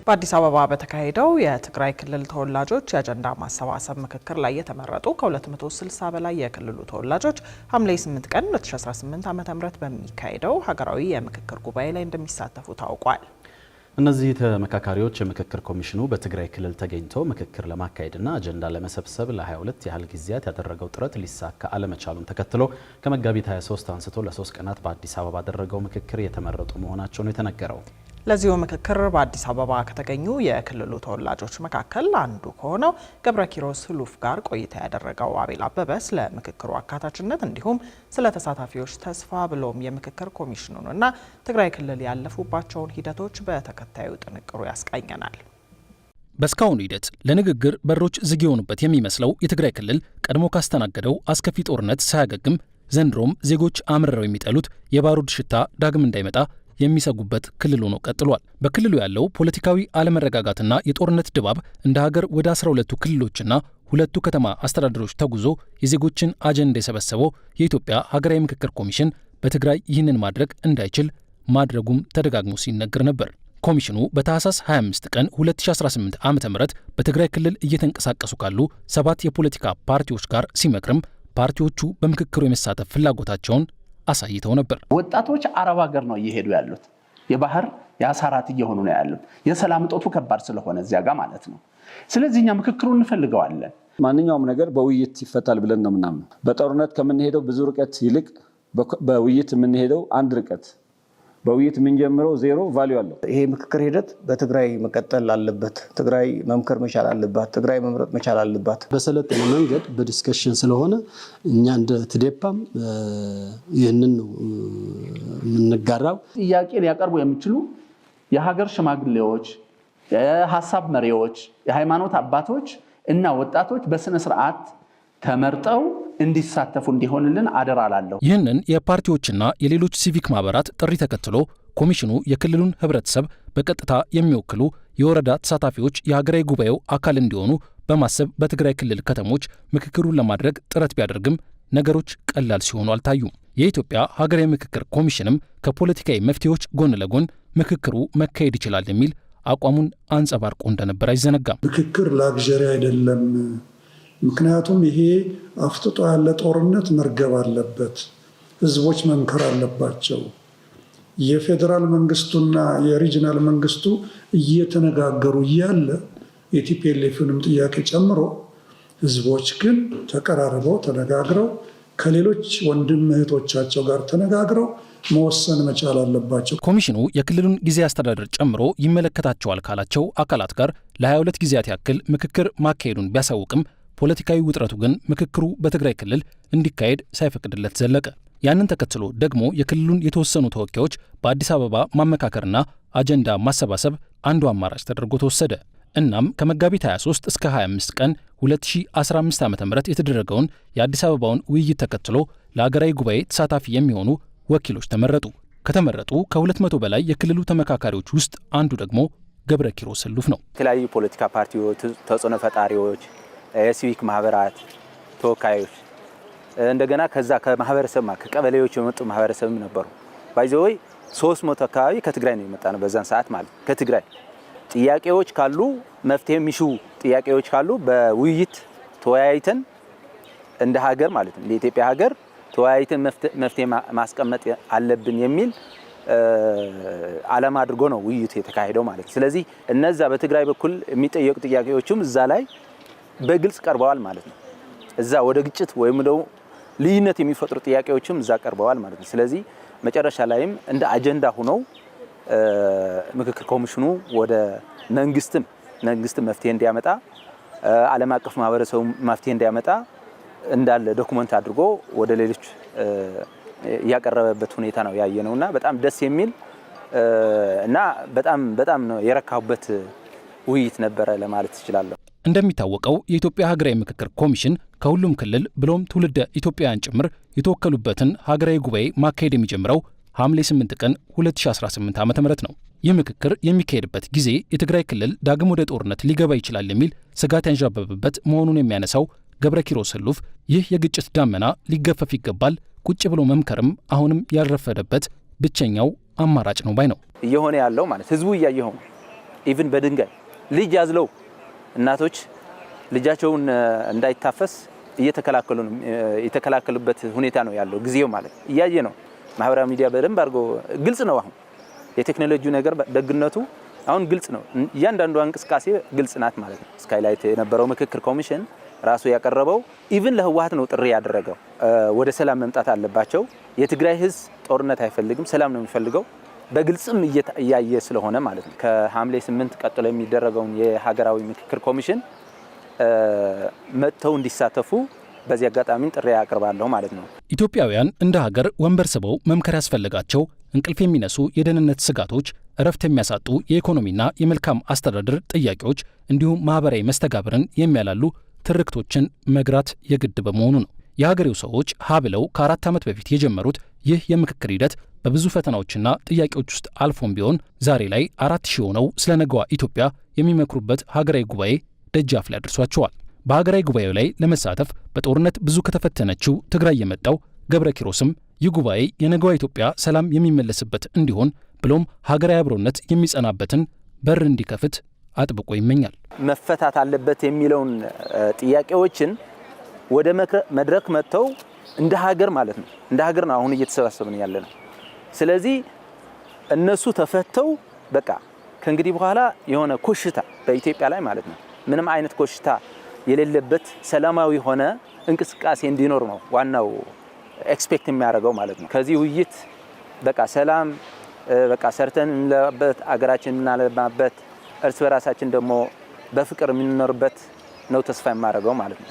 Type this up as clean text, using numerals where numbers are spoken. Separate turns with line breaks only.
በአዲስ አበባ በተካሄደው የትግራይ ክልል ተወላጆች የአጀንዳ ማሰባሰብ ምክክር ላይ የተመረጡ ከ260 በላይ የክልሉ ተወላጆች ሐምሌ 8 ቀን 2018 ዓ.ም በሚካሄደው ሀገራዊ የምክክር ጉባኤ ላይ እንደሚሳተፉ ታውቋል።
እነዚህ ተመካካሪዎች የምክክር ኮሚሽኑ በትግራይ ክልል ተገኝተው ምክክር ለማካሄድና አጀንዳ ለመሰብሰብ ለ22 ያህል ጊዜያት ያደረገው ጥረት ሊሳካ አለመቻሉን ተከትሎ ከመጋቢት 23 አንስቶ ለ3 ቀናት በአዲስ አበባ ያደረገው ምክክር የተመረጡ መሆናቸው ነው የተነገረው።
ለዚሁ ምክክር በአዲስ አበባ ከተገኙ የክልሉ ተወላጆች መካከል አንዱ ከሆነው ገብረኪሮስ ህሉፍ ጋር ቆይታ ያደረገው አቤል አበበ ስለ ምክክሩ አካታችነት እንዲሁም ስለ ተሳታፊዎች ተስፋ ብሎም የምክክር ኮሚሽኑንና ትግራይ ክልል ያለፉባቸውን ሂደቶች በተከታዩ ጥንቅሩ ያስቃኘናል።
በስካሁኑ ሂደት ለንግግር በሮች ዝግ የሆኑበት የሚመስለው የትግራይ ክልል ቀድሞ ካስተናገደው አስከፊ ጦርነት ሳያገግም ዘንድሮም ዜጎች አምርረው የሚጠሉት የባሩድ ሽታ ዳግም እንዳይመጣ የሚሰጉበት ክልል ሆኖ ቀጥሏል። በክልሉ ያለው ፖለቲካዊ አለመረጋጋትና የጦርነት ድባብ እንደ ሀገር ወደ 12ቱ ክልሎችና ሁለቱ ከተማ አስተዳደሮች ተጉዞ የዜጎችን አጀንዳ የሰበሰበው የኢትዮጵያ ሀገራዊ ምክክር ኮሚሽን በትግራይ ይህንን ማድረግ እንዳይችል ማድረጉም ተደጋግሞ ሲነገር ነበር። ኮሚሽኑ በታህሳስ 25 ቀን 2018 ዓ.ም በትግራይ ክልል እየተንቀሳቀሱ ካሉ 7 የፖለቲካ ፓርቲዎች ጋር ሲመክርም ፓርቲዎቹ በምክክሩ የመሳተፍ ፍላጎታቸውን አሳይተው ነበር።
ወጣቶች አረብ ሀገር ነው እየሄዱ ያሉት። የባህር የአሳራት እየሆኑ ነው ያሉት። የሰላም እጦቱ ከባድ ስለሆነ እዚያ ጋር ማለት ነው። ስለዚህ እኛ ምክክሩን እንፈልገዋለን።
ማንኛውም ነገር በውይይት ይፈታል ብለን ነው ምናምን። በጦርነት ከምንሄደው ብዙ ርቀት ይልቅ በውይይት የምንሄደው አንድ ርቀት፣ በውይይት የምንጀምረው ዜሮ ቫልዩ አለው።
ይሄ ምክክር ሂደት በትግራይ መቀጠል አለበት። ትግራይ መምከር መቻል አለባት። ትግራይ መምረጥ መቻል አለባት።
በሰለጠነ መንገድ በዲስከሽን ስለሆነ እኛ እንደ ትዴፓም ይህንን ነው የምንጋራው።
ጥያቄ ሊያቀርቡ የሚችሉ የሀገር ሽማግሌዎች፣ የሀሳብ መሪዎች፣ የሃይማኖት አባቶች እና ወጣቶች በስነ ስርዓት ተመርጠው እንዲሳተፉ እንዲሆንልን አደራ ላለሁ።
ይህንን የፓርቲዎችና የሌሎች ሲቪክ ማህበራት ጥሪ ተከትሎ ኮሚሽኑ የክልሉን ህብረተሰብ በቀጥታ የሚወክሉ የወረዳ ተሳታፊዎች የሀገራዊ ጉባኤው አካል እንዲሆኑ በማሰብ በትግራይ ክልል ከተሞች ምክክሩን ለማድረግ ጥረት ቢያደርግም ነገሮች ቀላል ሲሆኑ አልታዩም። የኢትዮጵያ ሀገራዊ ምክክር ኮሚሽንም ከፖለቲካዊ መፍትሄዎች ጎን ለጎን ምክክሩ መካሄድ ይችላል የሚል አቋሙን አንጸባርቆ እንደነበር አይዘነጋም።
ምክክር ላግዠሪ አይደለም። ምክንያቱም ይሄ አፍጥጦ ያለ ጦርነት መርገብ አለበት። ህዝቦች መምከር አለባቸው። የፌዴራል መንግስቱና የሪጂናል መንግስቱ እየተነጋገሩ እያለ የቲፒኤልኤፍንም ጥያቄ ጨምሮ ህዝቦች ግን ተቀራርበው ተነጋግረው ከሌሎች ወንድም እህቶቻቸው ጋር ተነጋግረው መወሰን መቻል አለባቸው።
ኮሚሽኑ የክልሉን ጊዜ አስተዳደር ጨምሮ ይመለከታቸዋል ካላቸው አካላት ጋር ለ22 ጊዜያት ያክል ምክክር ማካሄዱን ቢያሳውቅም ፖለቲካዊ ውጥረቱ ግን ምክክሩ በትግራይ ክልል እንዲካሄድ ሳይፈቅድለት ዘለቀ። ያንን ተከትሎ ደግሞ የክልሉን የተወሰኑ ተወካዮች በአዲስ አበባ ማመካከርና አጀንዳ ማሰባሰብ አንዱ አማራጭ ተደርጎ ተወሰደ። እናም ከመጋቢት 23 እስከ 25 ቀን 2015 ዓ.ም የተደረገውን የአዲስ አበባውን ውይይት ተከትሎ ለሀገራዊ ጉባኤ ተሳታፊ የሚሆኑ ወኪሎች ተመረጡ። ከተመረጡ ከ200 በላይ የክልሉ ተመካካሪዎች ውስጥ አንዱ ደግሞ ገብረኪሮስ ህሉፍ ነው።
የተለያዩ ፖለቲካ ፓርቲዎች፣ ተጽዕኖ ፈጣሪዎች፣ የሲቪክ ማህበራት ተወካዮች እንደገና ከዛ ከማህበረሰብ ከቀበሌዎች የመጡ ማህበረሰብም ነበሩ። ባይዘወይ 300 አካባቢ ከትግራይ ነው የመጣ ነው በዛን ሰዓት ማለት ከትግራይ ጥያቄዎች ካሉ መፍትሄ የሚሹ ጥያቄዎች ካሉ በውይይት ተወያይተን እንደ ሀገር ማለት ነው እንደ ኢትዮጵያ ሀገር ተወያይተን መፍትሄ ማስቀመጥ አለብን የሚል ዓላማ አድርጎ ነው ውይይቱ የተካሄደው ማለት ነው። ስለዚህ እነዛ በትግራይ በኩል የሚጠየቁ ጥያቄዎችም እዛ ላይ በግልጽ ቀርበዋል ማለት ነው። እዛ ወደ ግጭት ወይም ደግሞ ልዩነት የሚፈጥሩ ጥያቄዎችም እዛ ቀርበዋል ማለት ነው። ስለዚህ መጨረሻ ላይም እንደ አጀንዳ ሆነው ምክክር ኮሚሽኑ ወደ መንግስትም መፍትሄ እንዲያመጣ ዓለም አቀፍ ማህበረሰቡ መፍትሄ እንዲያመጣ እንዳለ ዶክመንት አድርጎ ወደ ሌሎች ያቀረበበት ሁኔታ ነው ያየነውና በጣም ደስ የሚል እና በጣም ነው የረካሁበት ውይይት ነበረ ለማለት እችላለሁ።
እንደሚታወቀው የኢትዮጵያ ሀገራዊ ምክክር ኮሚሽን ከሁሉም ክልል ብሎም ትውልደ ኢትዮጵያውያን ጭምር የተወከሉበትን ሀገራዊ ጉባኤ ማካሄድ የሚጀምረው ሐምሌ 8 ቀን 2018 ዓ.ም ነው። ይህ ምክክር የሚካሄድበት ጊዜ የትግራይ ክልል ዳግም ወደ ጦርነት ሊገባ ይችላል የሚል ስጋት ያንዣበበበት መሆኑን የሚያነሳው ገብረኪሮስ ህሉፍ ይህ የግጭት ዳመና ሊገፈፍ ይገባል፣ ቁጭ ብሎ መምከርም አሁንም ያልረፈደበት ብቸኛው አማራጭ ነው ባይ ነው።
እየሆነ ያለው ማለት ህዝቡ እያየው ኢቭን በድንጋይ ልጅ ያዝለው እናቶች ልጃቸውን እንዳይታፈስ የተከላከሉበት ሁኔታ ነው ያለው ጊዜው ማለት እያየ ነው። ማህበራዊ ሚዲያ በደንብ አድርጎ ግልጽ ነው። አሁን የቴክኖሎጂ ነገር ደግነቱ አሁን ግልጽ ነው። እያንዳንዱ እንቅስቃሴ ግልጽ ናት ማለት ነው። ስካይላይት የነበረው ምክክር ኮሚሽን ራሱ ያቀረበው ኢቭን ለህወሓት ነው ጥሪ ያደረገው። ወደ ሰላም መምጣት አለባቸው። የትግራይ ህዝብ ጦርነት አይፈልግም፣ ሰላም ነው የሚፈልገው። በግልጽም እያየ ስለሆነ ማለት ነው። ከሐምሌ 8 ቀጥሎ የሚደረገውን የሀገራዊ ምክክር ኮሚሽን መጥተው እንዲሳተፉ በዚህ አጋጣሚ ጥሪ ያቀርባለሁ ማለት ነው።
ኢትዮጵያውያን እንደ ሀገር ወንበር ስበው መምከር ያስፈልጋቸው እንቅልፍ የሚነሱ የደህንነት ስጋቶች፣ እረፍት የሚያሳጡ የኢኮኖሚና የመልካም አስተዳደር ጥያቄዎች እንዲሁም ማህበራዊ መስተጋብርን የሚያላሉ ትርክቶችን መግራት የግድ በመሆኑ ነው። የሀገሬው ሰዎች ሀብለው ከ4 ዓመት በፊት የጀመሩት ይህ የምክክር ሂደት በብዙ ፈተናዎችና ጥያቄዎች ውስጥ አልፎም ቢሆን ዛሬ ላይ 4000 ሆነው ስለ ነገዋ ኢትዮጵያ የሚመክሩበት ሀገራዊ ጉባኤ ደጃፍ ላይ አድርሷቸዋል። በሀገራዊ ጉባኤው ላይ ለመሳተፍ በጦርነት ብዙ ከተፈተነችው ትግራይ የመጣው ገብረ ኪሮስም ይህ ጉባኤ የነገዋ ኢትዮጵያ ሰላም የሚመለስበት እንዲሆን ብሎም ሀገራዊ አብሮነት የሚጸናበትን በር እንዲከፍት አጥብቆ ይመኛል።
መፈታት አለበት የሚለውን ጥያቄዎችን ወደ መድረክ መጥተው እንደ ሀገር ማለት ነው እንደ ሀገር ነው አሁን እየተሰባሰብን ያለነው። ስለዚህ እነሱ ተፈተው በቃ ከእንግዲህ በኋላ የሆነ ኮሽታ በኢትዮጵያ ላይ ማለት ነው ምንም አይነት ኮሽታ የሌለበት ሰላማዊ ሆነ እንቅስቃሴ እንዲኖር ነው ዋናው ኤክስፔክት የሚያደርገው ማለት ነው። ከዚህ ውይይት በቃ ሰላም በቃ ሰርተን እንለማበት አገራችን እናለማበት እርስ በራሳችን ደግሞ በፍቅር የምንኖርበት ነው ተስፋ የማደርገው ማለት ነው።